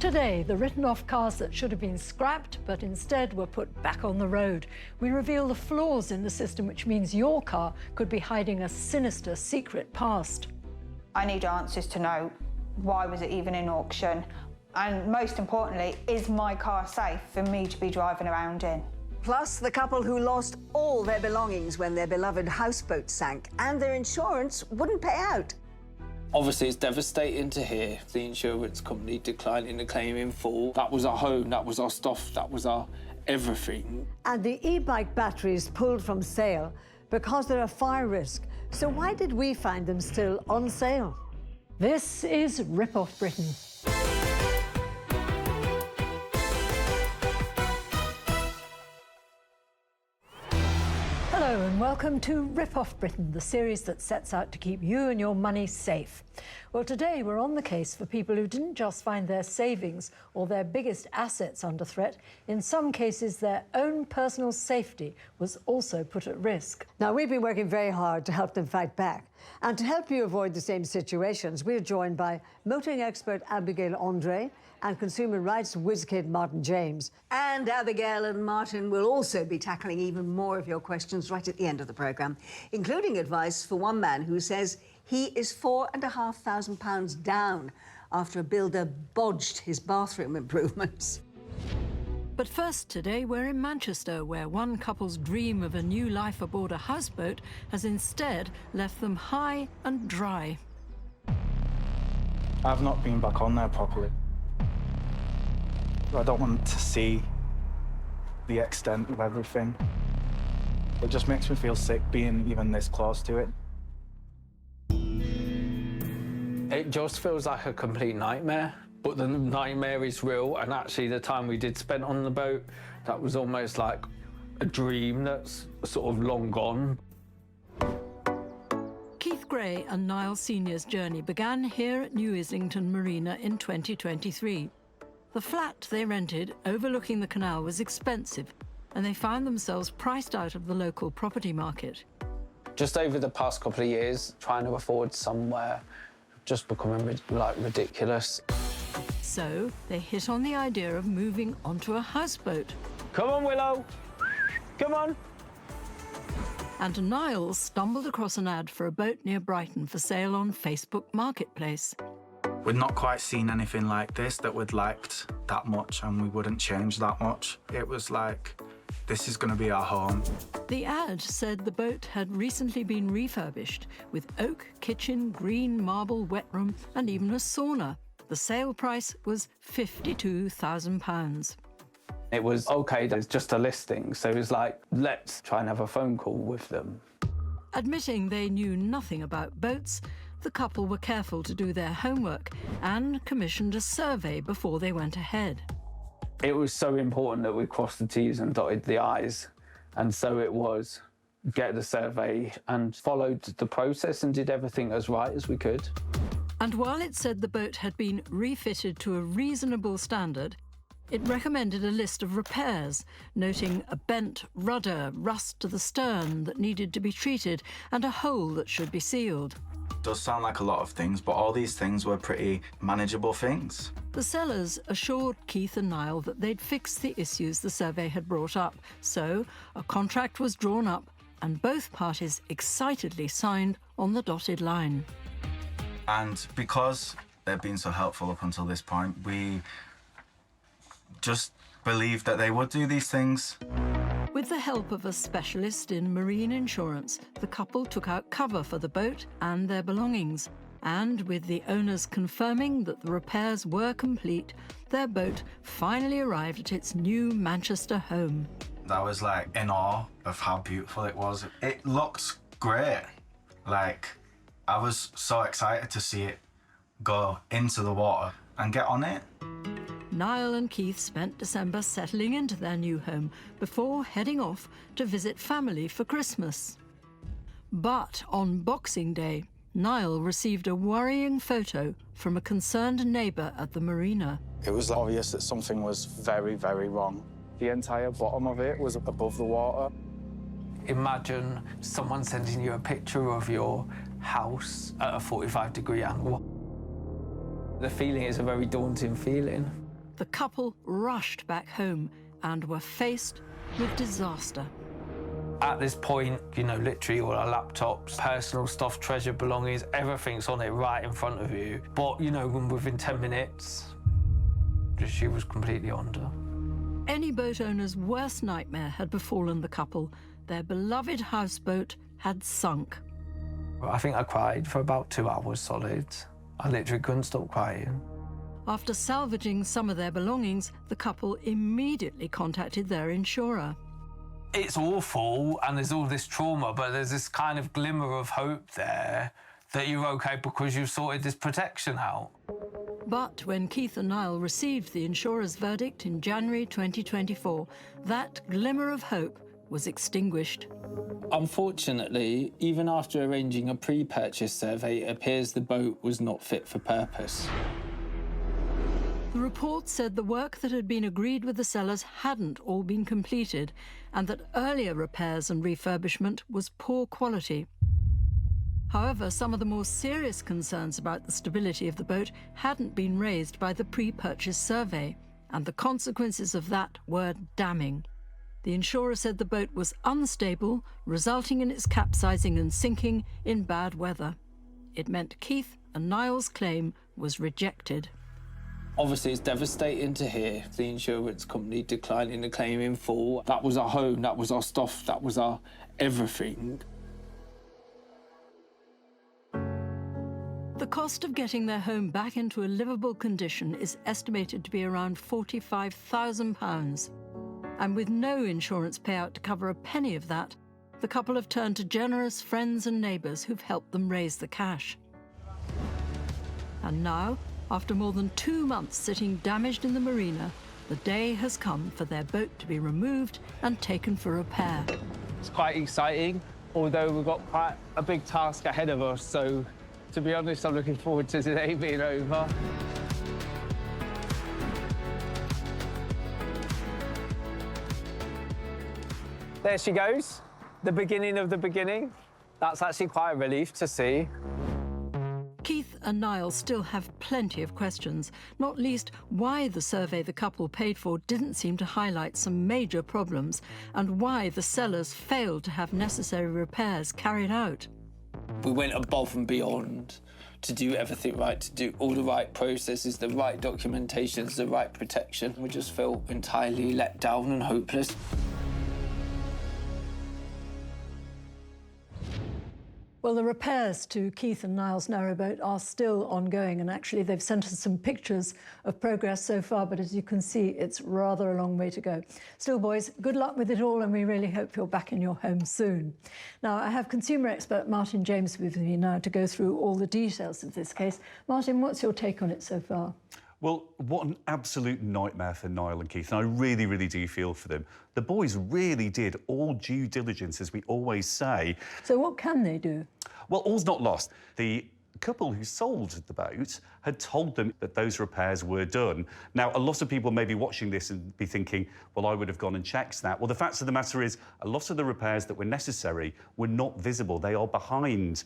Today, the written-off cars that should have been scrapped but instead were put back on the road. We reveal the flaws in the system, which means your car could be hiding a sinister secret past. I need answers to know why was it even in auction, and most importantly, is my car safe for me to be driving around in? Plus, the couple who lost all their belongings when their beloved houseboat sank and their insurance wouldn't pay out. Obviously, it's devastating to hear the insurance company declining the claim in full. That was our home, that was our stuff, that was our everything. And the e-bike batteries pulled from sale because they're a fire risk. So why did we find them still on sale? This is Rip Off Britain. Hello and welcome to Rip Off Britain, the series that sets out to keep you and your money safe. Well, today we're on the case for people who didn't just find their savings or their biggest assets under threat. In some cases, their own personal safety was also put at risk. Now, we've been working very hard to help them fight back. And to help you avoid the same situations, we're joined by motoring expert Abigail Andre and consumer rights whiz-kid Martin James. And Abigail and Martin will also be tackling even more of your questions right at the end of the programme, including advice for one man who says he is £4,500 down after a builder bodged his bathroom improvements. But first today, we're in Manchester, where one couple's dream of a new life aboard a houseboat has instead left them high and dry. I've not been back on there properly. I don't want to see the extent of everything. It just makes me feel sick being even this close to it. It just feels like a complete nightmare, but the nightmare is real, and actually the time we did spend on the boat, that was almost like a dream that's sort of long gone. Keith Gray and Niall Sr.'s journey began here at New Islington Marina in 2023. The flat they rented overlooking the canal was expensive, and they found themselves priced out of the local property market. Just over the past couple of years, trying to afford somewhere just becoming like ridiculous. So they hit on the idea of moving onto a houseboat. Come on, Willow. Come on. And Niall stumbled across an ad for a boat near Brighton for sale on Facebook Marketplace. We'd not quite seen anything like this that we'd liked that much, and we wouldn't change that much. It was like, this is going to be our home. The ad said the boat had recently been refurbished with oak kitchen, green marble wet room and even a sauna. The sale price was £52,000. It was, OK, there's just a listing, so it was like, let's try and have a phone call with them. Admitting they knew nothing about boats, the couple were careful to do their homework and commissioned a survey before they went ahead. It was so important that we crossed the T's and dotted the I's. And so it was get the survey and followed the process and did everything as right as we could. And while it said the boat had been refitted to a reasonable standard, it recommended a list of repairs, noting a bent rudder, rust to the stern that needed to be treated, and a hole that should be sealed. It does sound like a lot of things, but all these things were pretty manageable things. The sellers assured Keith and Niall that they'd fixed the issues the survey had brought up. So a contract was drawn up and both parties excitedly signed on the dotted line. And because they've been so helpful up until this point, we just believed that they would do these things. With the help of a specialist in marine insurance, the couple took out cover for the boat and their belongings. And with the owners confirming that the repairs were complete, their boat finally arrived at its new Manchester home. I was like in awe of how beautiful it was. It looked great. Like, I was so excited to see it go into the water and get on it. Niall and Keith spent December settling into their new home before heading off to visit family for Christmas. But on Boxing Day, Niall received a worrying photo from a concerned neighbour at the marina. It was obvious that something was very, very wrong. The entire bottom of it was above the water. Imagine someone sending you a picture of your house at a 45-degree angle. The feeling is a very daunting feeling. the couple rushed back home and were faced with disaster. At this point, you know, literally all our laptops, personal stuff, treasured belongings, everything's on it right in front of you. But, you know, within 10 minutes, she was completely under. Any boat owner's worst nightmare had befallen the couple. Their beloved houseboat had sunk. I think I cried for about 2 hours solid. I literally couldn't stop crying. After salvaging some of their belongings, the couple immediately contacted their insurer. It's awful and there's all this trauma, but there's this kind of glimmer of hope there that you're okay because you've sorted this protection out. But when Keith and Niall received the insurer's verdict in January 2024, that glimmer of hope was extinguished. Unfortunately, even after arranging a pre-purchase survey, it appears the boat was not fit for purpose. The report said the work that had been agreed with the sellers hadn't all been completed and that earlier repairs and refurbishment was poor quality. However, some of the more serious concerns about the stability of the boat hadn't been raised by the pre-purchase survey, and the consequences of that were damning. The insurer said the boat was unstable, resulting in its capsizing and sinking in bad weather. It meant Keith and Niall's claim was rejected. Obviously, it's devastating to hear the insurance company declining the claim in full. That was our home, that was our stuff, that was our everything. The cost of getting their home back into a livable condition is estimated to be around £45,000. And with no insurance payout to cover a penny of that, the couple have turned to generous friends and neighbours who've helped them raise the cash. And now, after more than 2 months sitting damaged in the marina, the day has come for their boat to be removed and taken for repair. It's quite exciting, although we've got quite a big task ahead of us, so to be honest, I'm looking forward to today being over. There she goes, the beginning of the beginning. That's actually quite a relief to see. Keith and Niall still have plenty of questions, not least why the survey the couple paid for didn't seem to highlight some major problems and why the sellers failed to have necessary repairs carried out. We went above and beyond to do everything right, to do all the right processes, the right documentations, the right protection. We just felt entirely let down and hopeless. Well, the repairs to Keith and Niall's narrowboat are still ongoing, and actually they've sent us some pictures of progress so far, but as you can see, it's rather a long way to go. Still, boys, good luck with it all, and we really hope you're back in your home soon. Now, I have consumer expert Martin James with me now to go through all the details of this case. Martin, what's your take on it so far? Well, what an absolute nightmare for Niall and Keith, and I really, really do feel for them. The boys really did all due diligence, as we always say. So what can they do? Well, all's not lost. The couple who sold the boat had told them that those repairs were done. Now, a lot of people may be watching this and be thinking, well, I would have gone and checked that. Well, the fact of the matter is, a lot of the repairs that were necessary were not visible. They are behind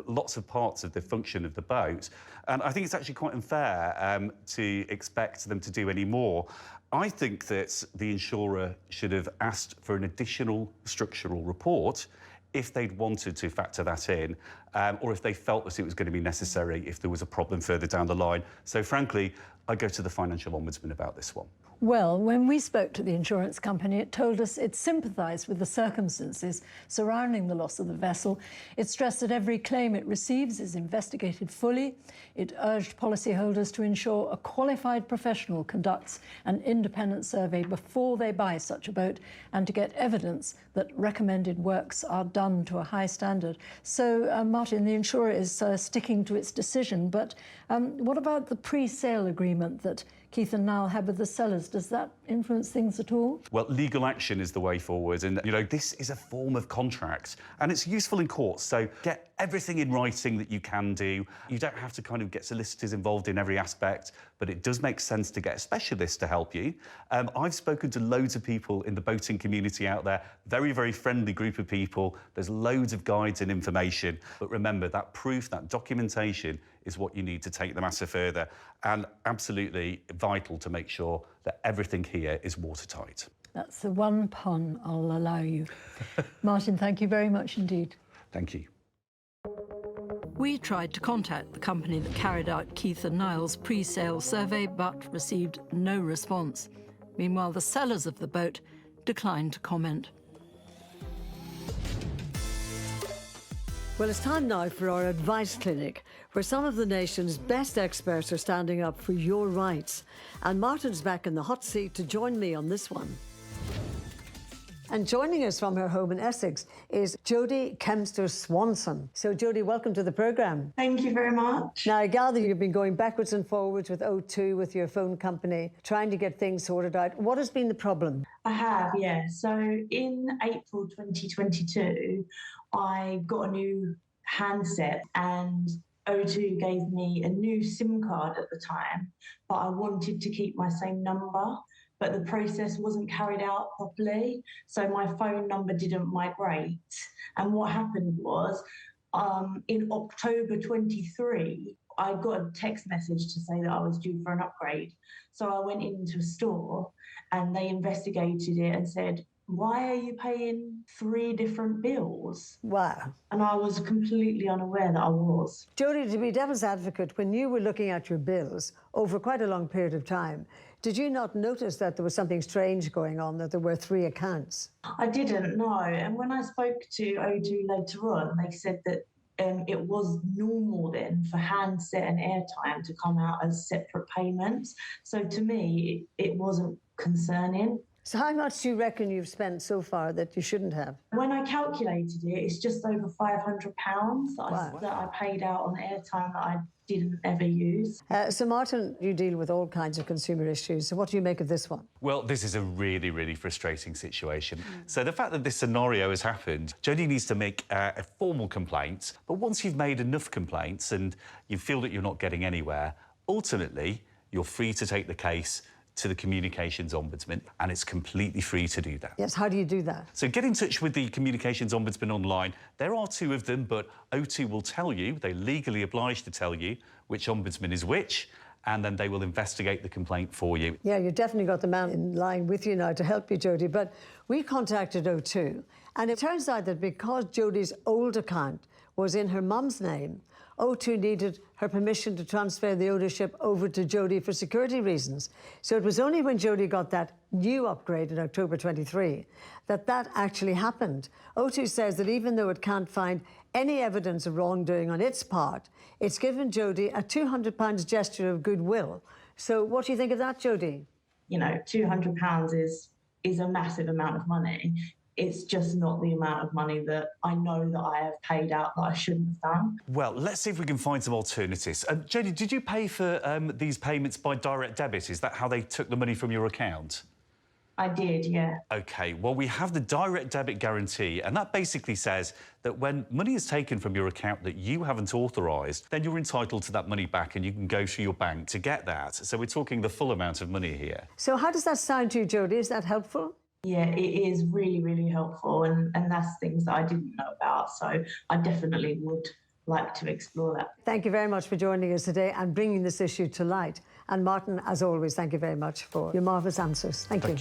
lots of parts of the function of the boat. And I think it's actually quite unfair to expect them to do any more. I think that the insurer should have asked for an additional structural report if they'd wanted to factor that in, or if they felt that it was going to be necessary if there was a problem further down the line. So frankly, I go to the Financial Ombudsman about this one. Well, when we spoke to the insurance company, it told us it sympathised with the circumstances surrounding the loss of the vessel. It stressed that every claim it receives is investigated fully. It urged policyholders to ensure a qualified professional conducts an independent survey before they buy such a boat and to get evidence that recommended works are done to a high standard. So, Martin, the insurer is sticking to its decision, but what about the pre-sale agreement that Keith and Niall had with the sellers? Does that influence things at all? Well, legal action is the way forward. And, you know, this is a form of contract and it's useful in court. So get everything in writing that you can do. You don't have to kind of get solicitors involved in every aspect, but it does make sense to get a specialist to help you. I've spoken to loads of people in the boating community out there, very, very friendly group of people. There's loads of guides and information. But remember, that proof, that documentation is what you need to take the matter further. And absolutely vital to make sure that everything here is watertight. That's the one pun I'll allow you. Martin, thank you very much indeed. Thank you. We tried to contact the company that carried out Keith and Niall's pre-sale survey, but received no response. Meanwhile, the sellers of the boat declined to comment. Well, it's time now for our advice clinic, where some of the nation's best experts are standing up for your rights. And Martin's back in the hot seat to join me on this one. And joining us from her home in Essex is Jodie Kempster-Swanson. So, Jodie, welcome to the programme. Thank you very much. Now, I gather you've been going backwards and forwards with O2, with your phone company, trying to get things sorted out. What has been the problem? I have, yeah. So in April 2022, I got a new handset and O2 gave me a new SIM card at the time, but I wanted to keep my same number. But the process wasn't carried out properly, so my phone number didn't migrate. And what happened was, in October 23, I got a text message to say that I was due for an upgrade. So I went into a store and they investigated it and said, "Why are you paying 3 different bills?" Wow. And I was completely unaware that I was. Jodie, to be devil's advocate, when you were looking at your bills over quite a long period of time, did you not notice that there was something strange going on, that there were 3 accounts? I didn't know. And when I spoke to O2 later on, they said that it was normal then for handset and airtime to come out as separate payments. So to me, it wasn't concerning. So how much do you reckon you've spent so far that you shouldn't have? When I calculated it, it's just over £500 Wow. that I paid out on airtime that I didn't ever use. So, Martin, you deal with all kinds of consumer issues. So what do you make of this one? Well, this is a really, really frustrating situation. So the fact that this scenario has happened, Jodie needs to make a formal complaint. But once you've made enough complaints and you feel that you're not getting anywhere, ultimately, you're free to take the case to the Communications Ombudsman, and it's completely free to do that. Yes, how do you do that? So get in touch with the Communications Ombudsman online. There are 2 of them, but O2 will tell you, they're legally obliged to tell you which ombudsman is which, and then they will investigate the complaint for you. Yeah, you've definitely got the man in line with you now to help you, Jodie. But we contacted O2, and it turns out that because Jodie's old account was in her mum's name, O2 needed her permission to transfer the ownership over to Jodie for security reasons. So it was only when Jodie got that new upgrade in October 23 that that actually happened. O2 says that even though it can't find any evidence of wrongdoing on its part, it's given Jodie a £200 gesture of goodwill. So what do you think of that, Jodie? You know, £200 is a massive amount of money. It's just not the amount of money that I know that I have paid out that I shouldn't have done. Well, let's see if we can find some alternatives. Jodie, did you pay for these payments by direct debit? Is that how they took the money from your account? I did, yeah. OK, well, we have the direct debit guarantee, and that basically says that when money is taken from your account that you haven't authorised, then you're entitled to that money back and you can go to your bank to get that. So we're talking the full amount of money here. So how does that sound to you, Jodie? Is that helpful? Yeah, it is really, really helpful, and that's things that I didn't know about, so I definitely would like to explore that. Thank you very much for joining us today and bringing this issue to light. And Martin, as always, thank you very much for your marvellous answers. Thank you.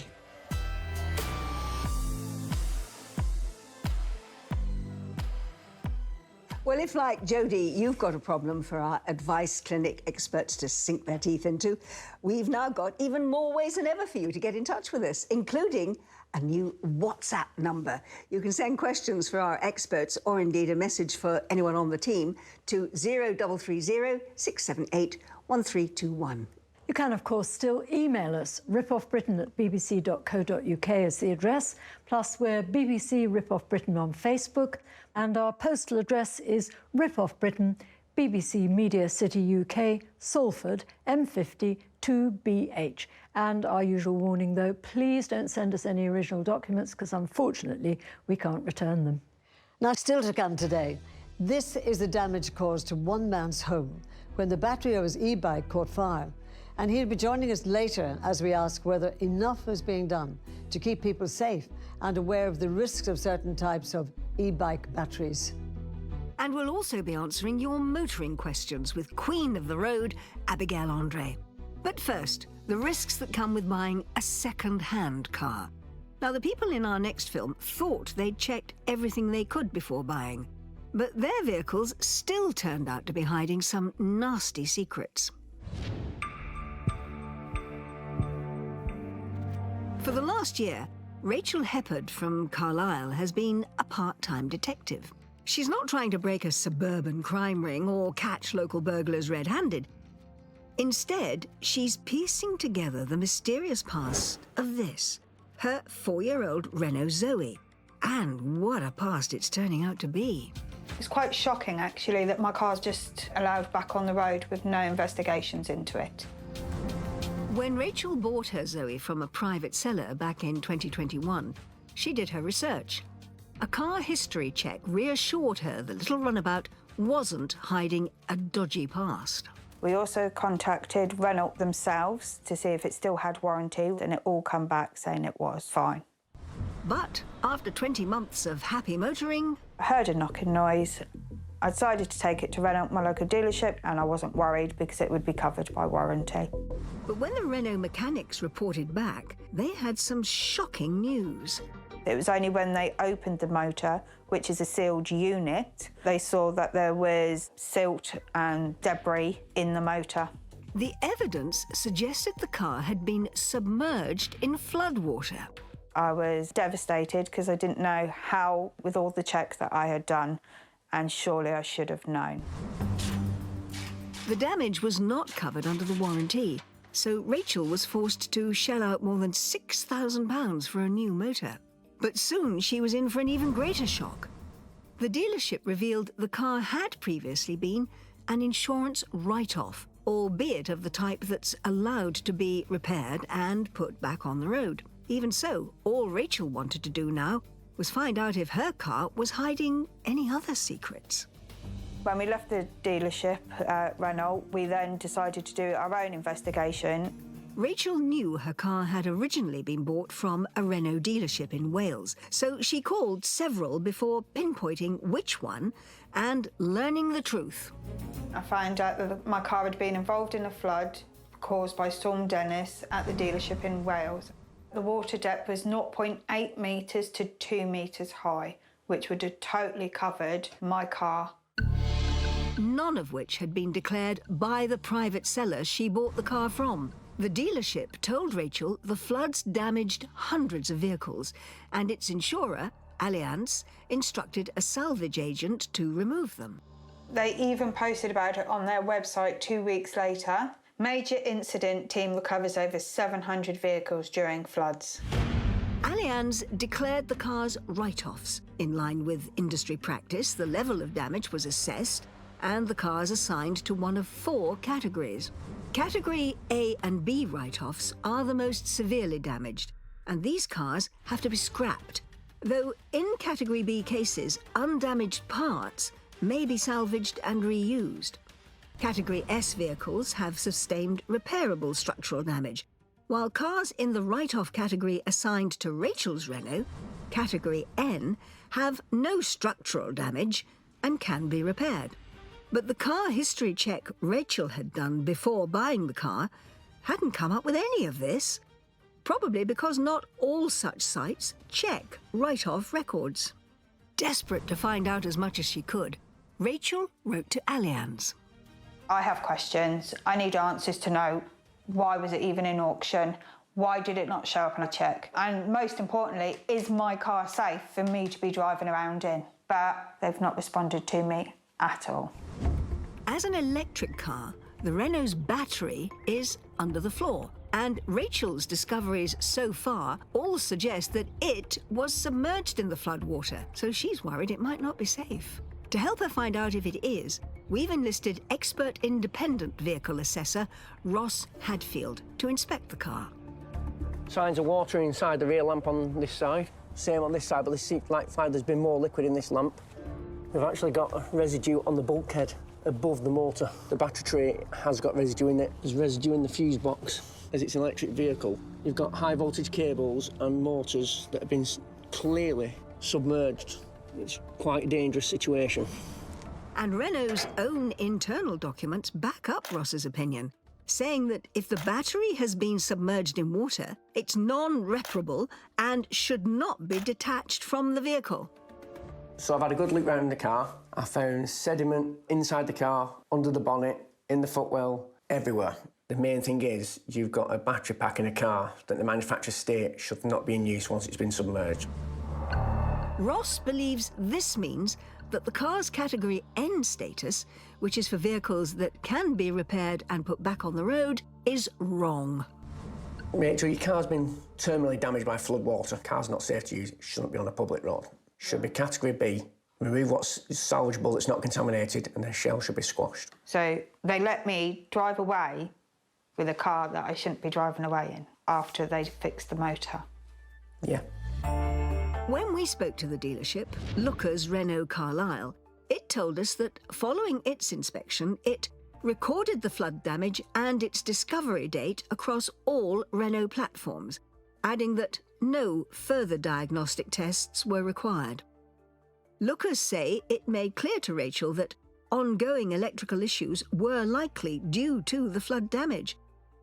Well, if, like Jodie, you've got a problem for our advice clinic experts to sink their teeth into, we've now got even more ways than ever for you to get in touch with us, including a new WhatsApp number. You can send questions for our experts or indeed a message for anyone on the team to 0330 678 1321. You can, of course, still email us. ripoffbritain@bbc.co.uk is the address. Plus, we're BBC Ripoff Britain on Facebook. And our postal address is Ripoff Britain, BBC Media City UK, Salford, M50 2BH. And our usual warning, though, please don't send us any original documents because, unfortunately, we can't return them. Now, still to come today, this is the damage caused to one man's home when the battery of his e-bike caught fire. And he'll be joining us later as we ask whether enough is being done to keep people safe and aware of the risks of certain types of e-bike batteries. And we'll also be answering your motoring questions with Queen of the Road, Abigail Andre. But first, the risks that come with buying a second-hand car. Now, the people in our next film thought they'd checked everything they could before buying, but their vehicles still turned out to be hiding some nasty secrets. For the last year, Rachel Heppard from Carlisle has been a part-time detective. She's not trying to break a suburban crime ring or catch local burglars red-handed. Instead, she's piecing together the mysterious past of this, her 4-year-old Renault Zoe. And what a past it's turning out to be. It's quite shocking, actually, that my car's just allowed back on the road with no investigations into it. When Rachel bought her Zoe from a private seller back in 2021, she did her research. A car history check reassured her the little runabout wasn't hiding a dodgy past. We also contacted Renault themselves to see if it still had warranty, and it all come back saying it was fine. But after 20 months of happy motoring... I heard a knocking noise. I decided to take it to Renault, my local dealership, and I wasn't worried because it would be covered by warranty. But when the Renault mechanics reported back, they had some shocking news. It was only when they opened the motor, which is a sealed unit, they saw that there was silt and debris in the motor. The evidence suggested the car had been submerged in floodwater. I was devastated because I didn't know how, with all the checks that I had done, and surely I should have known. The damage was not covered under the warranty, so Rachel was forced to shell out more than £6,000 for a new motor. But soon she was in for an even greater shock. The dealership revealed the car had previously been an insurance write-off, albeit of the type that's allowed to be repaired and put back on the road. Even so, all Rachel wanted to do now was find out if her car was hiding any other secrets. When we left the dealership at Renault, we then decided to do our own investigation. Rachel knew her car had originally been bought from a Renault dealership in Wales, so she called several before pinpointing which one and learning the truth. I found out that my car had been involved in a flood caused by Storm Dennis at the dealership in Wales. The water depth was 0.8 metres to 2 metres high, which would have totally covered my car. None of which had been declared by the private seller she bought the car from. The dealership told Rachel the floods damaged hundreds of vehicles, and its insurer, Allianz, instructed a salvage agent to remove them. They even posted about it on their website 2 weeks later. Major incident team recovers over 700 vehicles during floods. Allianz declared the cars write-offs. In line with industry practice, the level of damage was assessed, and the cars assigned to one of 4 categories. Category A and B write-offs are the most severely damaged, and these cars have to be scrapped. Though in Category B cases, undamaged parts may be salvaged and reused. Category S vehicles have sustained repairable structural damage, while cars in the write-off category assigned to Rachel's Renault, Category N, have no structural damage and can be repaired. But the car history check Rachel had done before buying the car hadn't come up with any of this, probably because not all such sites check write-off records. Desperate to find out as much as she could, Rachel wrote to Allianz. I have questions. I need answers to know why was it even in auction? Why did it not show up on a check? And most importantly, is my car safe for me to be driving around in? But they've not responded to me at all. As an electric car, the Renault's battery is under the floor, and Rachel's discoveries so far all suggest that it was submerged in the floodwater, so she's worried it might not be safe. To help her find out if it is, we've enlisted expert independent vehicle assessor Ross Hadfield to inspect the car. Signs of water inside the rear lamp on this side. Same on this side, but this seems like there's been more liquid in this lamp. We've actually got residue on the bulkhead above the motor. The battery tray has got residue in it. There's residue in the fuse box. As it's an electric vehicle, you've got high voltage cables and motors that have been clearly submerged. It's quite a dangerous situation. And Renault's own internal documents back up Ross's opinion, saying that if the battery has been submerged in water, it's non-reparable and should not be detached from the vehicle. So I've had a good look round the car. I found sediment inside the car, under the bonnet, in the footwell, everywhere. The main thing is you've got a battery pack in a car that the manufacturer states should not be in use once it's been submerged. Ross believes this means that the car's Category N status, which is for vehicles that can be repaired and put back on the road, is wrong. Rachel, your car's been terminally damaged by flood water. Car's not safe to use, it shouldn't be on a public road. Should be Category B. Remove what's salvageable that's not contaminated, and the shell should be squashed. So they let me drive away with a car that I shouldn't be driving away in after they'd fixed the motor. Yeah. When we spoke to the dealership, Lookers Renault Carlisle, it told us that following its inspection, it recorded the flood damage and its discovery date across all Renault platforms, adding that no further diagnostic tests were required. Lookers say it made clear to Rachel that ongoing electrical issues were likely due to the flood damage,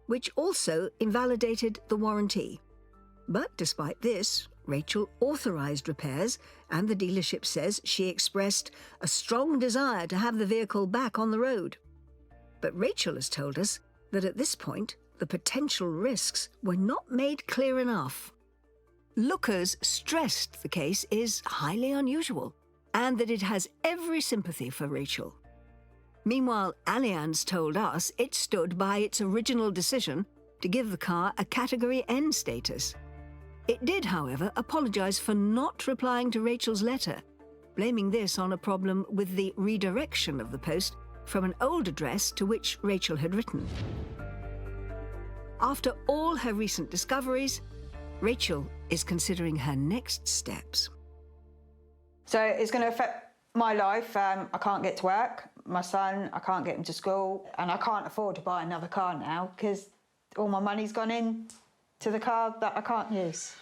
which also invalidated the warranty. But despite this, Rachel authorised repairs, and the dealership says she expressed a strong desire to have the vehicle back on the road. But Rachel has told us that at this point, the potential risks were not made clear enough. Lookers stressed the case is highly unusual and that it has every sympathy for Rachel. Meanwhile, Allianz told us it stood by its original decision to give the car a Category N status. It did, however, apologise for not replying to Rachel's letter, blaming this on a problem with the redirection of the post from an old address to which Rachel had written. After all her recent discoveries, Rachel is considering her next steps. So it's going to affect my life. I can't get to work. My son, I can't get him to school, and I can't afford to buy another car now because all my money's gone in to the car that I can't use.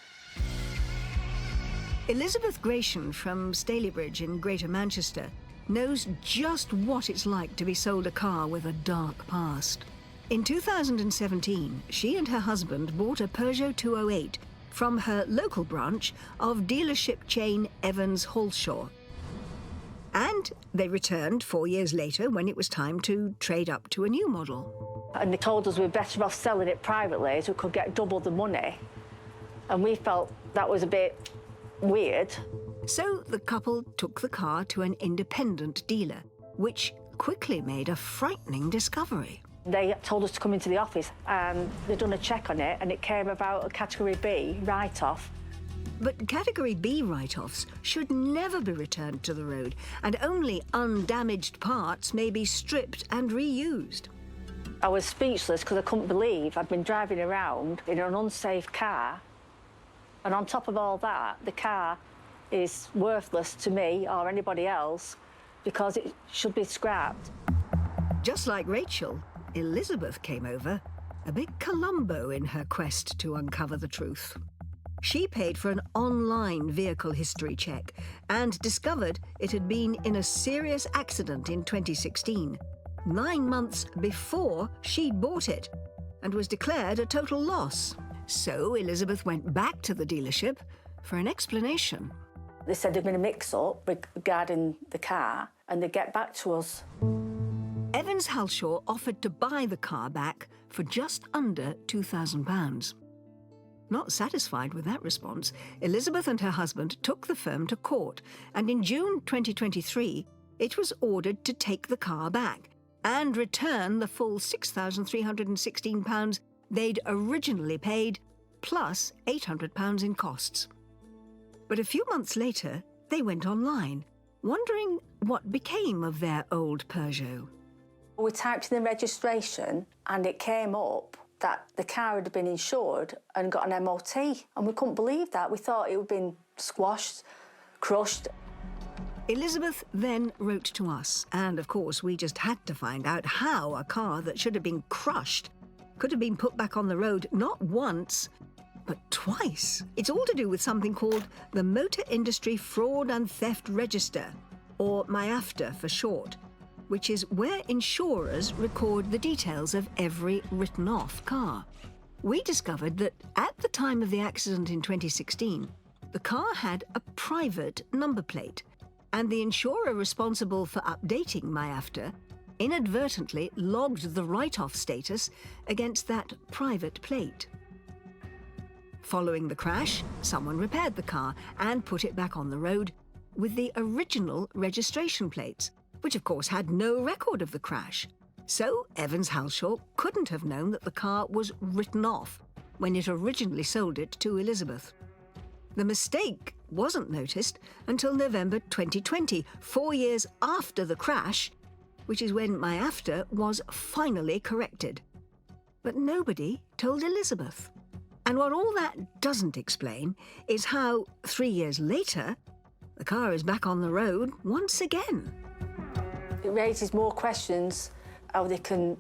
Elizabeth Gratian from Stalybridge in Greater Manchester knows just what it's like to be sold a car with a dark past. In 2017, she and her husband bought a Peugeot 208 from her local branch of dealership chain Evans Halshaw. And they returned 4 years later when it was time to trade up to a new model. And they told us we were better off selling it privately as we could get double the money. And we felt that was a bit weird. So the couple took the car to an independent dealer, which quickly made a frightening discovery. They told us to come into the office and they'd done a check on it and it came about a Category B write-off. But Category B write-offs should never be returned to the road, and only undamaged parts may be stripped and reused. I was speechless because I couldn't believe I'd been driving around in an unsafe car, and on top of all that, the car is worthless to me or anybody else because it should be scrapped. Just like Rachel, Elizabeth came over a bit Columbo in her quest to uncover the truth. She paid for an online vehicle history check and discovered it had been in a serious accident in 2016, 9 months before she'd bought it, and was declared a total loss. So Elizabeth went back to the dealership for an explanation. They said there'd been a mix-up regarding the car and they'd get back to us. Evans Halshaw offered to buy the car back for just under £2,000. Not satisfied with that response, Elizabeth and her husband took the firm to court, and in June 2023, it was ordered to take the car back and return the full £6,316 they'd originally paid, plus £800 in costs. But a few months later, they went online, wondering what became of their old Peugeot. We typed in the registration and it came up that the car had been insured and got an MOT, and we couldn't believe that. We thought it had been squashed, crushed. Elizabeth then wrote to us, and of course we just had to find out how a car that should have been crushed could have been put back on the road not once, but twice. It's all to do with something called the Motor Industry Fraud and Theft Register, or MIAFTA for short. which is where insurers record the details of every written-off car. We discovered that at the time of the accident in 2016, the car had a private number plate, and the insurer responsible for updating MyAfter inadvertently logged the write-off status against that private plate. Following the crash, someone repaired the car and put it back on the road with the original registration plates, which of course had no record of the crash. So Evans Halshaw couldn't have known that the car was written off when it originally sold it to Elizabeth. The mistake wasn't noticed until November 2020, 4 years after the crash, which is when MyAfter was finally corrected. But nobody told Elizabeth. And what all that doesn't explain is how, 3 years later, the car is back on the road once again. It raises more questions how they can,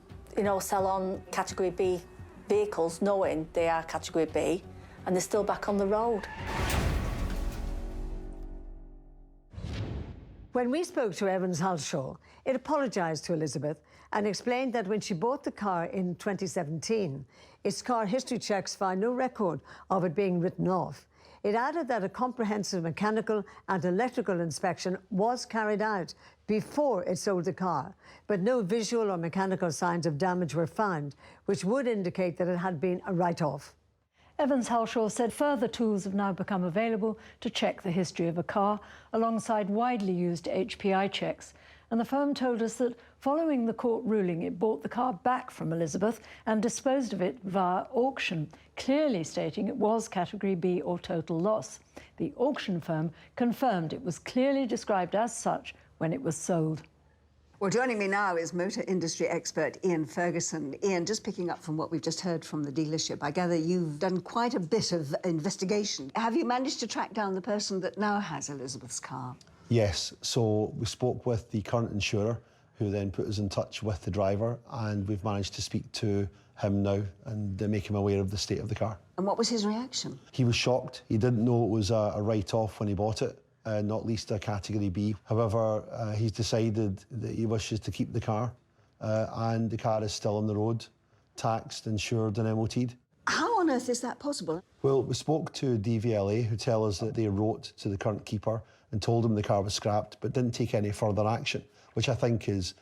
sell on Category B vehicles knowing they are Category B and they're still back on the road. When we spoke to Evans Halshaw, it apologised to Elizabeth and explained that when she bought the car in 2017, its car history checks found no record of it being written off. It added that a comprehensive mechanical and electrical inspection was carried out before it sold the car, but no visual or mechanical signs of damage were found, which would indicate that it had been a write-off. Evans Halshaw said further tools have now become available to check the history of a car, alongside widely used HPI checks. And the firm told us that following the court ruling, it bought the car back from Elizabeth and disposed of it via auction, clearly stating it was Category B or total loss. The auction firm confirmed it was clearly described as such when it was sold. Well, joining me now is motor industry expert Ian Ferguson. Ian, just picking up from what we've just heard from the dealership, I gather you've done quite a bit of investigation. Have you managed to track down the person that now has Elizabeth's car? Yes, so we spoke with the current insurer, who then put us in touch with the driver, and we've managed to speak to him now and make him aware of the state of the car. And what was his reaction? He was shocked. He didn't know it was a write-off when he bought it, not least a Category B. However, he's decided that he wishes to keep the car, and the car is still on the road, taxed, insured and MOT'd. How on earth is that possible? Well, we spoke to DVLA, who tell us that they wrote to the current keeper and told him the car was scrapped, but didn't take any further action, which I think is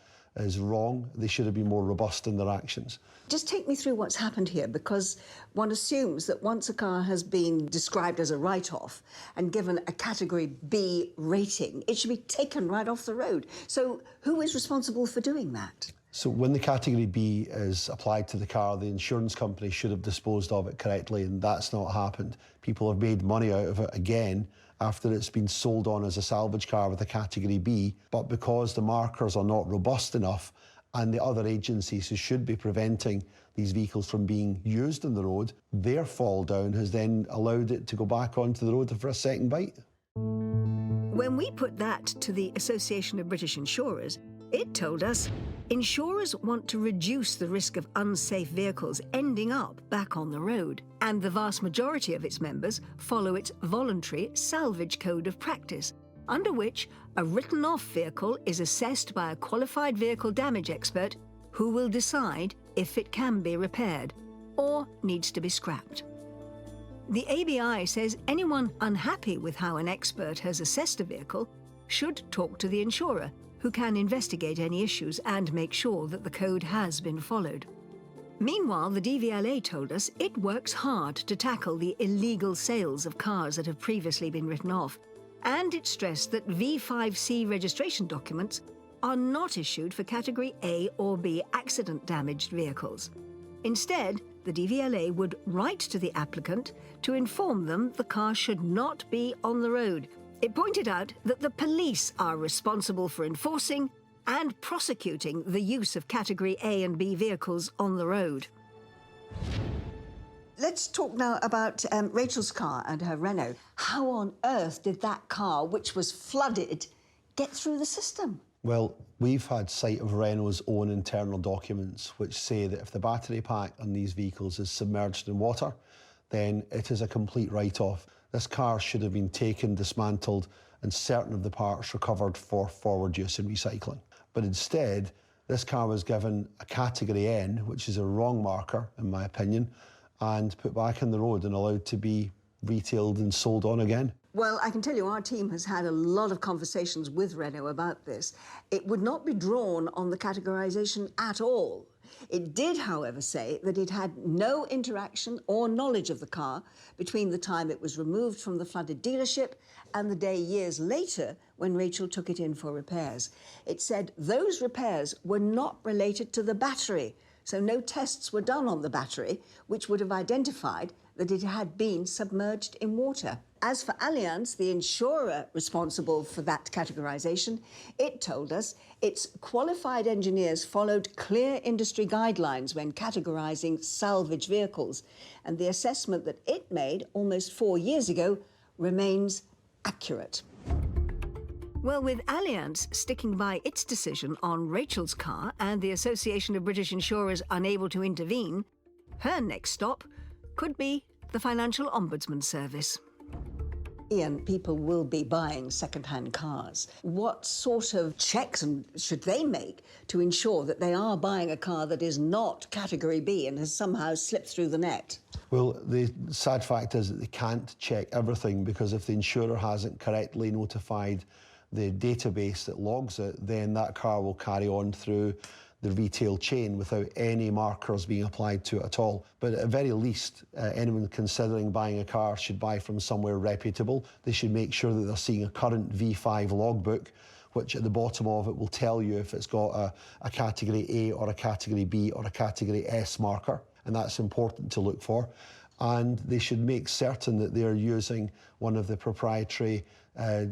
wrong. They should have been more robust in their actions. Just take me through what's happened here, because one assumes that once a car has been described as a write-off and given a Category B rating, it should be taken right off the road. So who is responsible for doing that? So when the Category B is applied to the car, the insurance company should have disposed of it correctly, and that's not happened. People have made money out of it again after it's been sold on as a salvage car with a Category B, but because the markers are not robust enough, and the other agencies who should be preventing these vehicles from being used on the road, their fall down has then allowed it to go back onto the road for a second bite. When we put that to the Association of British Insurers, it told us insurers want to reduce the risk of unsafe vehicles ending up back on the road, and the vast majority of its members follow its voluntary salvage code of practice, under which a written-off vehicle is assessed by a qualified vehicle damage expert who will decide if it can be repaired or needs to be scrapped. The ABI says anyone unhappy with how an expert has assessed a vehicle should talk to the insurer, who can investigate any issues and make sure that the code has been followed. Meanwhile, the DVLA told us it works hard to tackle the illegal sales of cars that have previously been written off, and it stressed that V5C registration documents are not issued for Category A or B accident-damaged vehicles. Instead, the DVLA would write to the applicant to inform them the car should not be on the road. It pointed out that the police are responsible for enforcing and prosecuting the use of Category A and B vehicles on the road. Let's talk now about Rachel's car and her Renault. How on earth did that car, which was flooded, get through the system? Well, we've had sight of Renault's own internal documents, which say that if the battery pack on these vehicles is submerged in water, then it is a complete write-off. This car should have been taken, dismantled, and certain of the parts recovered for forward use and recycling. But instead, this car was given a category N, which is a wrong marker, in my opinion, and put back on the road and allowed to be retailed and sold on again. Well, I can tell you our team has had a lot of conversations with Renault about this. It would not be drawn on the categorisation at all. It did, however, say that it had no interaction or knowledge of the car between the time it was removed from the flooded dealership and the day years later when Rachel took it in for repairs. It said those repairs were not related to the battery, so no tests were done on the battery, which would have identified that it had been submerged in water. As for Allianz, the insurer responsible for that categorisation, it told us its qualified engineers followed clear industry guidelines when categorising salvage vehicles, and the assessment that it made almost 4 years ago remains accurate. Well, with Allianz sticking by its decision on Rachel's car and the Association of British Insurers unable to intervene, her next stop could be the Financial Ombudsman Service. Ian, people will be buying second-hand cars. What sort of checks should they make to ensure that they are buying a car that is not Category B and has somehow slipped through the net? Well, the sad fact is that they can't check everything, because if the insurer hasn't correctly notified the database that logs it, then that car will carry on through the retail chain without any markers being applied to it at all. But at the very least, anyone considering buying a car should buy from somewhere reputable. They should make sure that they're seeing a current V5 logbook, which at the bottom of it will tell you if it's got a Category A or a Category B or a Category S marker, and that's important to look for. And they should make certain that they're using one of the proprietary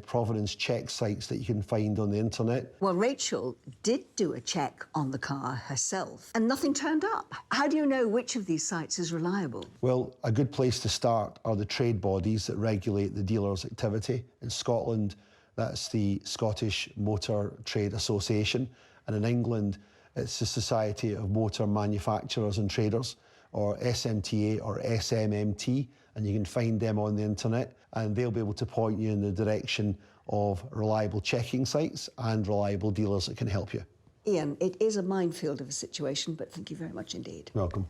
provenance check sites that you can find on the internet. Well, Rachel did do a check on the car herself, and nothing turned up. How do you know which of these sites is reliable? Well, a good place to start are the trade bodies that regulate the dealer's activity. In Scotland, that's the Scottish Motor Trade Association, and in England, it's the Society of Motor Manufacturers and Traders, or SMTA or SMMT, and you can find them on the internet, and they'll be able to point you in the direction of reliable checking sites and reliable dealers that can help you. Ian, it is a minefield of a situation, but thank you very much indeed. Welcome.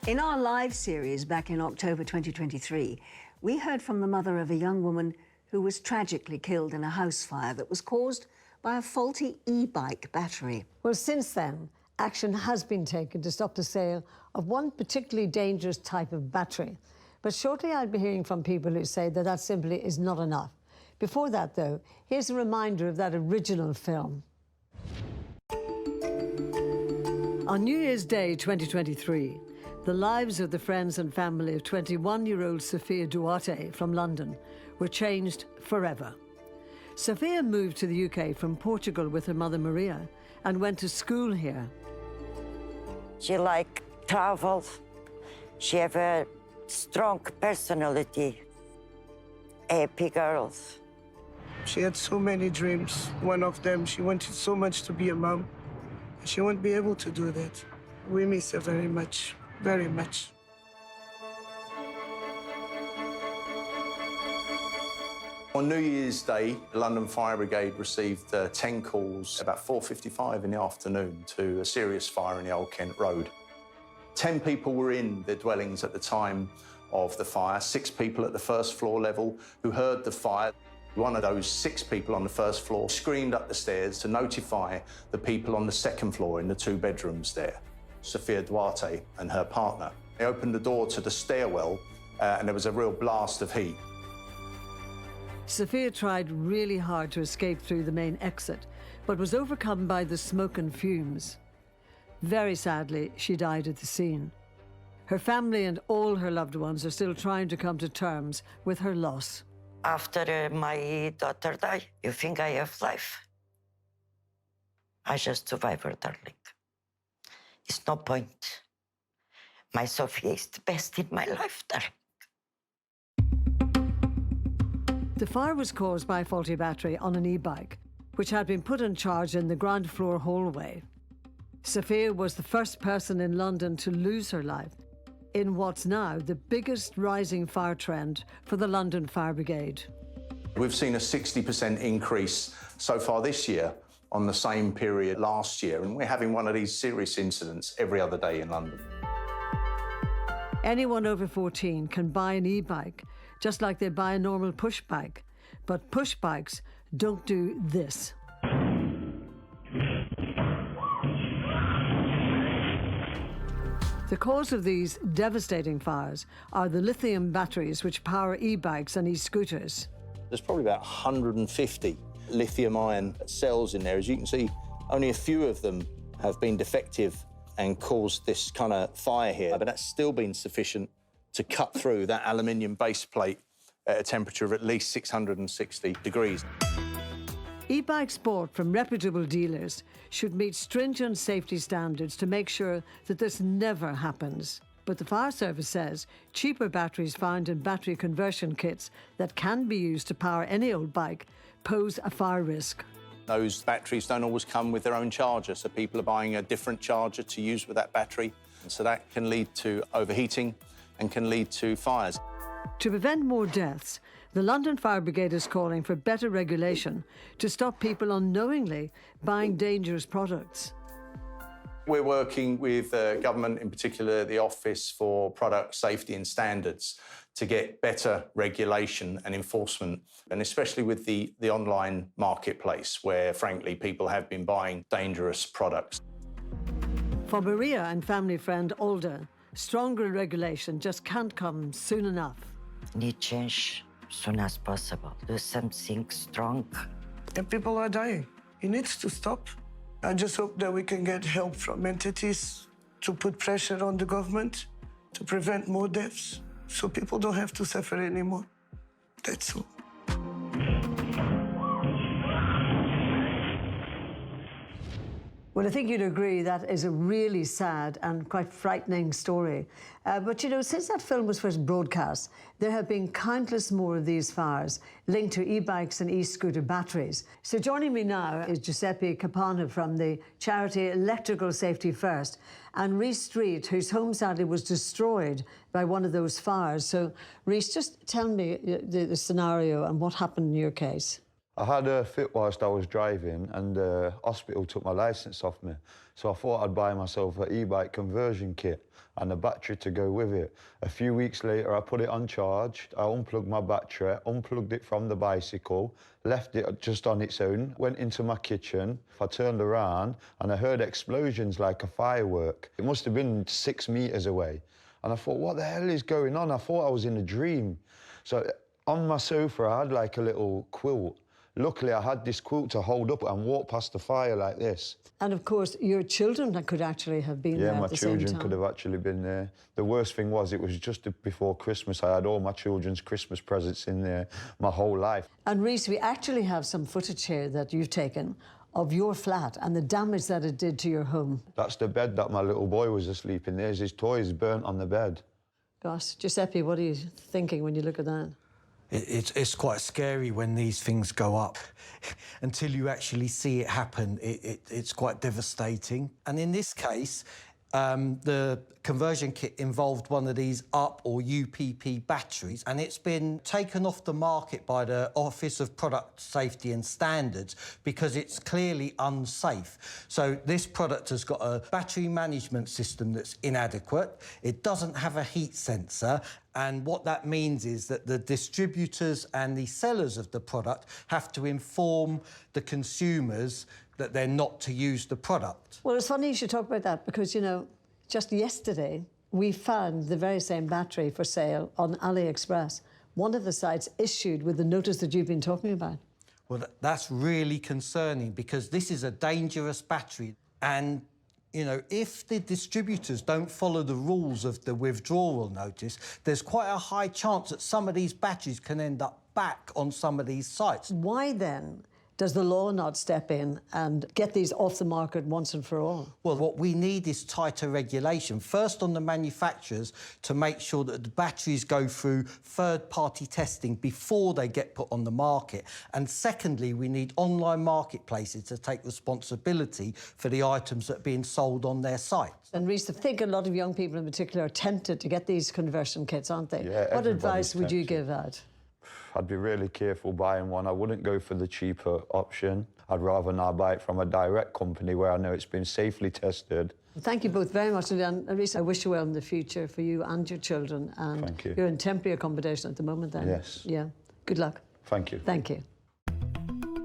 In our live series back in October 2023, we heard from the mother of a young woman who was tragically killed in a house fire that was caused by a faulty e-bike battery. Well, since then, action has been taken to stop the sale of one particularly dangerous type of battery. But shortly I'll be hearing from people who say that that simply is not enough. Before that, though, here's a reminder of that original film. On New Year's Day 2023, the lives of the friends and family of 21-year-old Sophia Duarte from London were changed forever. Sophia moved to the UK from Portugal with her mother Maria and went to school here. She liked travel. She have a strong personality. Happy girls. She had so many dreams. One of them, she wanted so much to be a mom. She won't be able to do that. We miss her very much, very much. On New Year's Day, the London Fire Brigade received 10 calls about 4:55 in the afternoon to a serious fire in the Old Kent Road. 10 people were in their dwellings at the time of the fire, 6 people at the first floor level who heard the fire. One of those 6 people on the first floor screamed up the stairs to notify the people on the second floor in the 2 bedrooms there, Sophia Duarte and her partner. They opened the door to the stairwell and there was a real blast of heat. Sophia tried really hard to escape through the main exit, but was overcome by the smoke and fumes. Very sadly, she died at the scene. Her family and all her loved ones are still trying to come to terms with her loss. After my daughter died, you think I have life? I just survived her, darling. It's no point. My Sophia is the best in my life, darling. The fire was caused by a faulty battery on an e-bike, which had been put in charge in the ground floor hallway. Sophia was the first person in London to lose her life. in what's now the biggest rising fire trend for the London Fire Brigade. We've seen a 60% increase so far this year on the same period last year, and we're having one of these serious incidents every other day in London. Anyone over 14 can buy an e-bike, just like they buy a normal push bike. But push bikes don't do this. The cause of these devastating fires are the lithium batteries which power e-bikes and e-scooters. There's probably about 150 lithium-ion cells in there. As you can see, only a few of them have been defective and caused this kind of fire here, but that's still been sufficient to cut through that aluminium base plate at a temperature of at least 660 degrees. E-bikes bought from reputable dealers should meet stringent safety standards to make sure that this never happens. But the fire service says cheaper batteries found in battery conversion kits that can be used to power any old bike pose a fire risk. Those batteries don't always come with their own charger, so people are buying a different charger to use with that battery. And so that can lead to overheating and can lead to fires. To prevent more deaths, the London Fire Brigade is calling for better regulation to stop people unknowingly buying dangerous products. We're working with government, in particular the Office for Product Safety and Standards, to get better regulation and enforcement, and especially with the online marketplace, where, frankly, people have been buying dangerous products. For Maria and family friend Alda, stronger regulation just can't come soon enough. Need change soon as possible. Do something strong. And people are dying. It needs to stop. I just hope that we can get help from entities to put pressure on the government to prevent more deaths, so people don't have to suffer anymore. That's all. Well, I think you'd agree that is a really sad and quite frightening story. But, you know, since that film was first broadcast, there have been countless more of these fires linked to e-bikes and e-scooter batteries. So joining me now is Giuseppe Capano from the charity Electrical Safety First, and Rhys Street, whose home sadly was destroyed by one of those fires. So, Rhys, just tell me the scenario and what happened in your case. I had a fit whilst I was driving, and the hospital took my licence off me. So I thought I'd buy myself an e-bike conversion kit and a battery to go with it. A few weeks later, I put it on charge. I unplugged my battery, unplugged it from the bicycle, left it just on its own, went into my kitchen. I turned around and I heard explosions like a firework. It must have been 6 metres away. And I thought, what the hell is going on? I thought I was in a dream. So on my sofa, I had like a little quilt. Luckily, I had this quilt to hold up and walk past the fire like this. And, of course, your children could actually have been there at the same time. Yeah, my children could have actually been there. The worst thing was it was just before Christmas. I had all my children's Christmas presents in there my whole life. And, Rhys, we actually have some footage here that you've taken of your flat and the damage that it did to your home. That's the bed that my little boy was asleep in. There's his toys burnt on the bed. Gosh, Giuseppe, what are you thinking when you look at that? It's quite scary when these things go up. Until you actually see it happen, it's quite devastating. And in this case, the conversion kit involved one of these UP or UPP batteries, and it's been taken off the market by the Office of Product Safety and Standards because it's clearly unsafe. So this product has got a battery management system that's inadequate. It doesn't have a heat sensor, and what that means is that the distributors and the sellers of the product have to inform the consumers that they're not to use the product. Well, it's funny you should talk about that because, you know, just yesterday we found the very same battery for sale on AliExpress. One of the sites issued with the notice that you've been talking about. Well, that's really concerning because this is a dangerous battery, and you know, if the distributors don't follow the rules of the withdrawal notice, there's quite a high chance that some of these batteries can end up back on some of these sites. Why then Does the law not step in and get these off the market once and for all? Well, what we need is tighter regulation. First, on the manufacturers to make sure that the batteries go through third-party testing before they get put on the market. And secondly, we need online marketplaces to take responsibility for the items that are being sold on their sites. And Reece, I think a lot of young people in particular are tempted to get these conversion kits, aren't they? Yeah, what advice would you tempted. give out? I'd be really careful buying one. I wouldn't go for the cheaper option. I'd rather now buy it from a direct company where I know it's been safely tested. Thank you both very much. And Reece, I wish you well in the future for you and your children. And Thank you. You're in temporary accommodation at the moment then? Yes. Yeah. Good luck. Thank you. Thank you.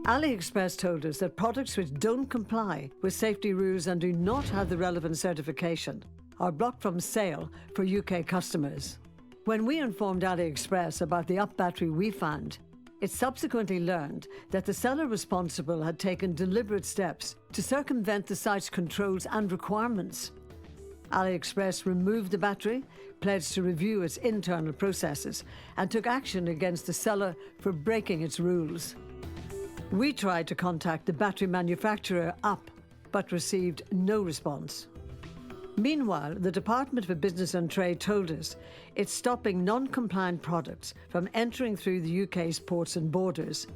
AliExpress told us that products which don't comply with safety rules and do not have the relevant certification are blocked from sale for UK customers. When we informed AliExpress about the up battery we found, it subsequently learned that the seller responsible had taken deliberate steps to circumvent the site's controls and requirements. AliExpress removed the battery, pledged to review its internal processes, and took action against the seller for breaking its rules. We tried to contact the battery manufacturer Up, but received no response. Meanwhile, the Department for Business and Trade told us it's stopping non-compliant products from entering through the UK's ports and borders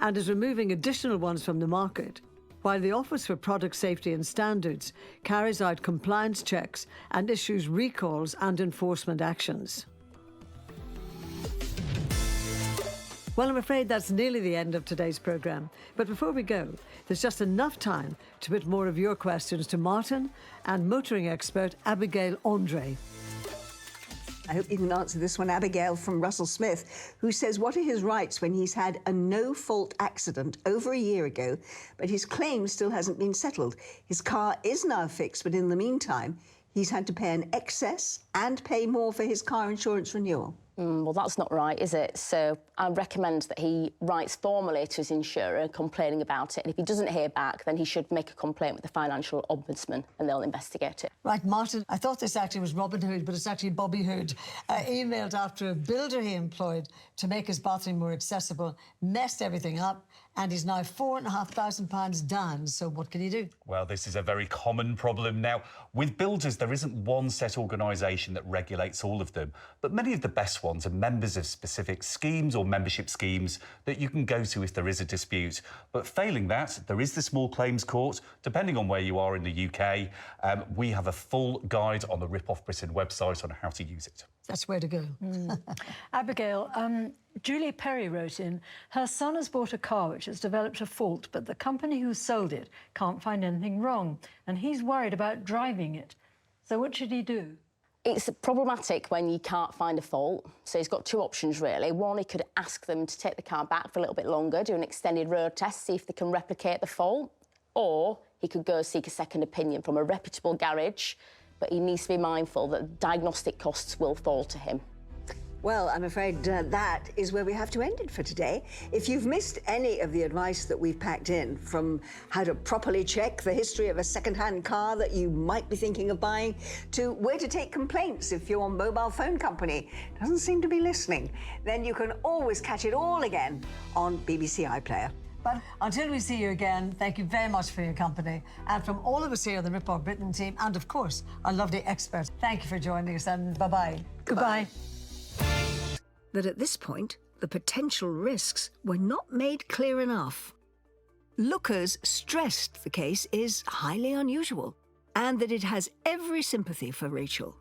and is removing additional ones from the market, while the Office for Product Safety and Standards carries out compliance checks and issues recalls and enforcement actions. Well, I'm afraid that's nearly the end of today's programme. But before we go, there's just enough time to put more of your questions to Martin and motoring expert Abigail Andre. I hope you can answer this one. Abigail from Russell Smith, who says, what are his rights when he's had a no-fault accident over a year ago, but his claim still hasn't been settled? His car is now fixed, but in the meantime, he's had to pay an excess and pay more for his car insurance renewal. Well, that's not right, is it? So I recommend that he writes formally to his insurer complaining about it. And if he doesn't hear back, then he should make a complaint with the Financial Ombudsman and they'll investigate it. Right, Martin, I thought this actually was Robin Hood, but it's actually Bobby Hood. Emailed after a builder he employed to make his bathroom more accessible, messed everything up, and he's now £4,500 down. So what can he do? Well, this is a very common problem. Now, with builders, there isn't one set organisation that regulates all of them, but many of the best ones are members of specific schemes or membership schemes that you can go to if there is a dispute. But failing that, there is the small claims court, depending on where you are in the UK. We have a full guide on the Rip Off Britain website on how to use it. That's where to go. Abigail, Julie Perry wrote in, her son has bought a car which has developed a fault, but the company who sold it can't find anything wrong, and he's worried about driving it. So what should he do? It's problematic when you can't find a fault. So he's got two options, really. One, he could ask them to take the car back for a little bit longer, do an extended road test, see if they can replicate the fault. Or he could go seek a second opinion from a reputable garage, but he needs to be mindful that diagnostic costs will fall to him. Well, I'm afraid that is where we have to end it for today. If you've missed any of the advice that we've packed in, from how to properly check the history of a second-hand car that you might be thinking of buying, to where to take complaints if your mobile phone company doesn't seem to be listening, then you can always catch it all again on BBC iPlayer. But until we see you again, thank you very much for your company. And from all of us here on the Rip Off Britain team, and of course, our lovely experts, thank you for joining us, and bye-bye. Goodbye. That at this point, the potential risks were not made clear enough. Lookers stressed the case is highly unusual and that it has every sympathy for Rachel.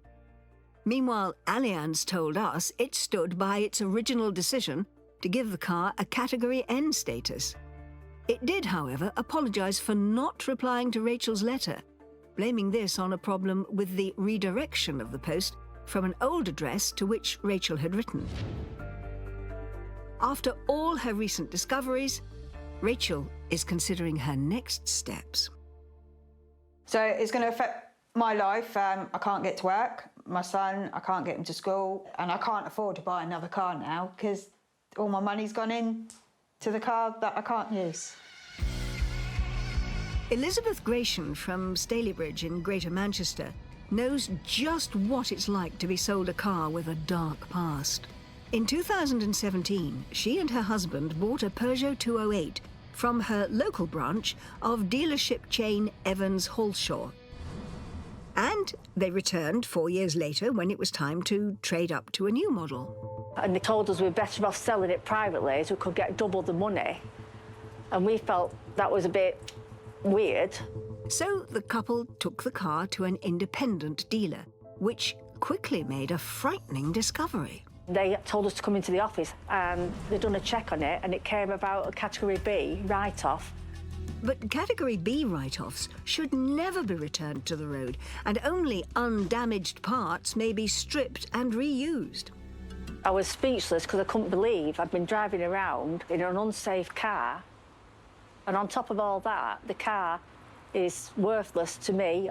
Meanwhile, Allianz told us it stood by its original decision to give the car a Category N status. It did, however, apologise for not replying to Rachel's letter, blaming this on a problem with the redirection of the post from an old address to which Rachel had written. After all her recent discoveries, Rachel is considering her next steps. So it's going to affect my life. I can't get to work. My son, I can't get him to school, and I can't afford to buy another car now because all my money's gone in to the car that I can't use. Elizabeth Gratian from Stalybridge in Greater Manchester knows just what it's like to be sold a car with a dark past. In 2017, she and her husband bought a Peugeot 208 from her local branch of dealership chain Evans Halshaw. And they returned 4 years later when it was time to trade up to a new model. And they told us we were better off selling it privately so we could get double the money. And we felt that was a bit weird. So the couple took the car to an independent dealer, which quickly made a frightening discovery. They told us to come into the office and they'd done a check on it and it came about a Category B write-off. But Category B write-offs should never be returned to the road, and only undamaged parts may be stripped and reused. I was speechless because I couldn't believe I'd been driving around in an unsafe car, and on top of all that, the car is worthless to me.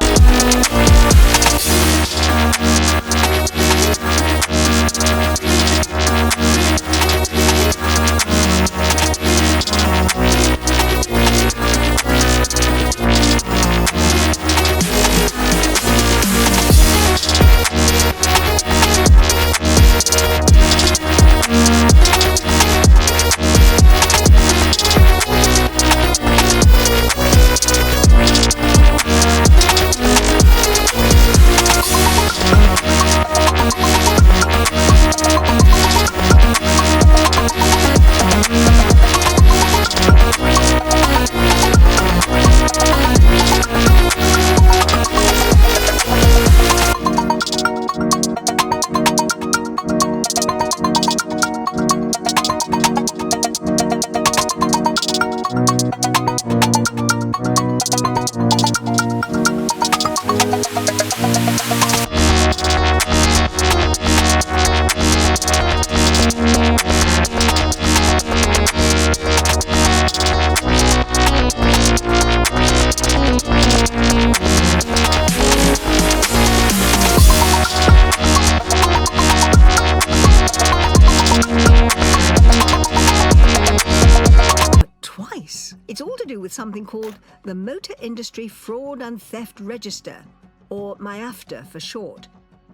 It's all to do with something called the Motor Industry Fraud and Theft Register, or MIAFTA for short,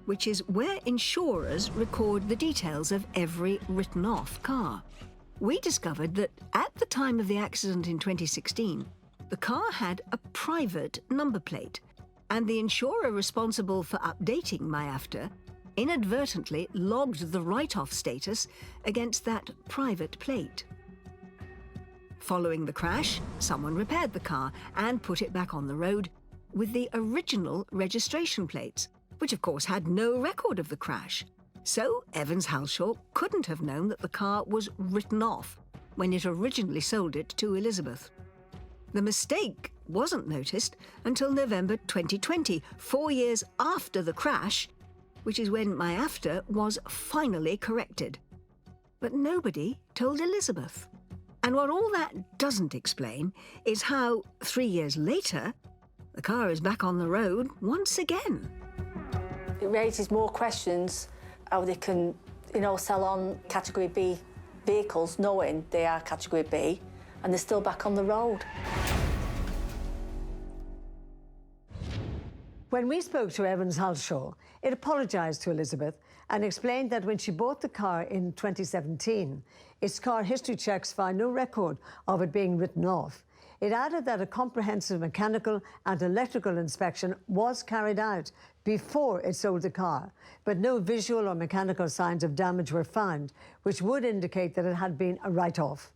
which is where insurers record the details of every written-off car. We discovered that at the time of the accident in 2016, the car had a private number plate, and the insurer responsible for updating MIAFTA inadvertently logged the write-off status against that private plate. Following the crash, someone repaired the car and put it back on the road with the original registration plates, which of course had no record of the crash. So Evans Halshaw couldn't have known that the car was written off when it originally sold it to Elizabeth. The mistake wasn't noticed until November 2020, 4 years after the crash, which is when MIAFTA was finally corrected. But nobody told Elizabeth. And what all that doesn't explain is how, 3 years later, the car is back on the road once again. It raises more questions how they can, sell on Category B vehicles knowing they are Category B and they're still back on the road. When we spoke to Evans Halshaw, it apologised to Elizabeth and explained that when she bought the car in 2017, its car history checks found no record of it being written off. It added that a comprehensive mechanical and electrical inspection was carried out before it sold the car, but no visual or mechanical signs of damage were found, which would indicate that it had been a write-off.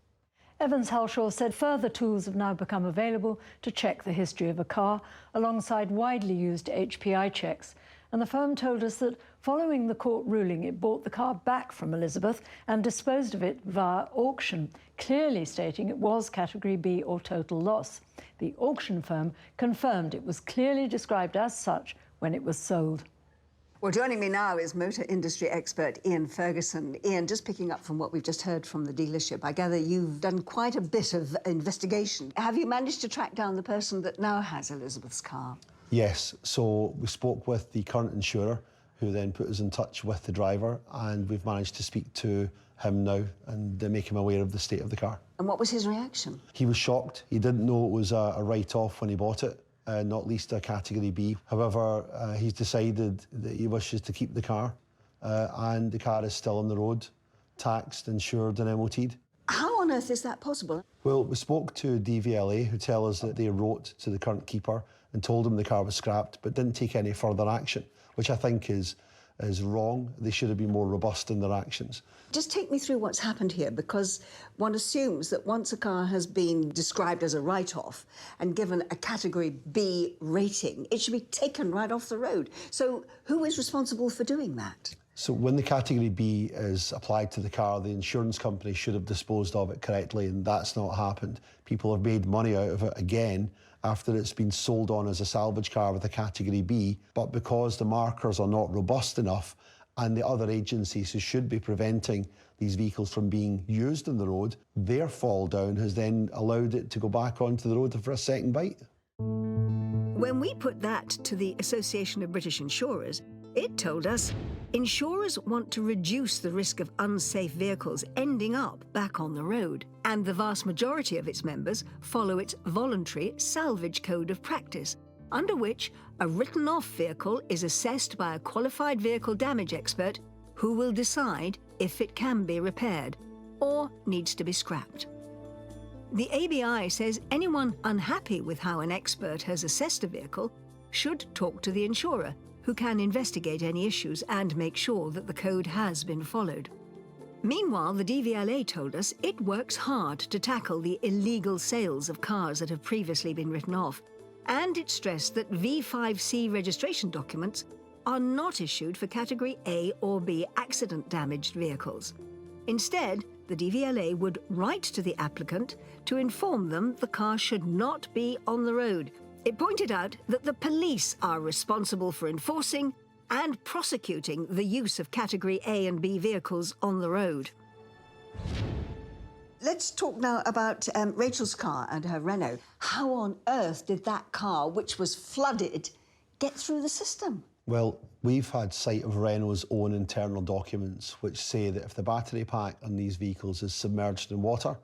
Evans Halshaw said further tools have now become available to check the history of a car, alongside widely used HPI checks. And the firm told us that following the court ruling, it bought the car back from Elizabeth and disposed of it via auction, clearly stating it was Category B or total loss. The auction firm confirmed it was clearly described as such when it was sold. Well, joining me now is motor industry expert Ian Ferguson. Ian, just picking up from what we've just heard from the dealership, I gather you've done quite a bit of investigation. Have you managed to track down the person that now has Elizabeth's car? Yes, so we spoke with the current insurer, who then put us in touch with the driver, and we've managed to speak to him now and make him aware of the state of the car. And what was his reaction? He was shocked. He didn't know it was a write-off when he bought it, not least a Category B. However, he's decided that he wishes to keep the car, and the car is still on the road, taxed, insured and MOT'd. How on earth is that possible? Well, we spoke to DVLA, who tell us that they wrote to the current keeper and told him the car was scrapped, but didn't take any further action, which I think is wrong. They should have been more robust in their actions. Just take me through what's happened here, because one assumes that once a car has been described as a write-off and given a Category B rating, it should be taken right off the road. So who is responsible for doing that? So when the Category B is applied to the car, the insurance company should have disposed of it correctly, and that's not happened. People have made money out of it again after it's been sold on as a salvage car with a Category B, but because the markers are not robust enough and the other agencies who should be preventing these vehicles from being used on the road, their fall down has then allowed it to go back onto the road for a second bite. When we put that to the Association of British Insurers, it told us insurers want to reduce the risk of unsafe vehicles ending up back on the road, and the vast majority of its members follow its voluntary salvage code of practice, under which a written-off vehicle is assessed by a qualified vehicle damage expert who will decide if it can be repaired or needs to be scrapped. The ABI says anyone unhappy with how an expert has assessed a vehicle should talk to the insurer, who can investigate any issues and make sure that the code has been followed. Meanwhile, the DVLA told us it works hard to tackle the illegal sales of cars that have previously been written off, and it stressed that V5C registration documents are not issued for Category A or B accident-damaged vehicles. Instead, the DVLA would write to the applicant to inform them the car should not be on the road. It pointed out that the police are responsible for enforcing and prosecuting the use of Category A and B vehicles on the road. Let's talk now about Rachel's car and her Renault. How on earth did that car, which was flooded, get through the system? Well, we've had sight of Renault's own internal documents which say that if the battery pack on these vehicles is submerged in water,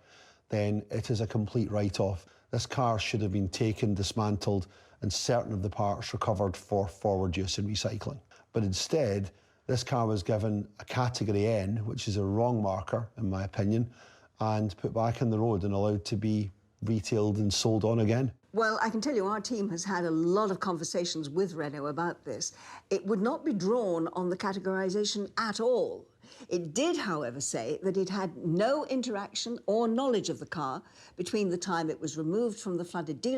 then it is a complete write-off. This car should have been taken, dismantled, and certain of the parts recovered for forward use and recycling. But instead, this car was given a Category N, which is a wrong marker, in my opinion, and put back on the road and allowed to be retailed and sold on again. Well, I can tell you our team has had a lot of conversations with Renault about this. It would not be drawn on the categorisation at all. It did, however, say that it had no interaction or knowledge of the car between the time it was removed from the flooded dealership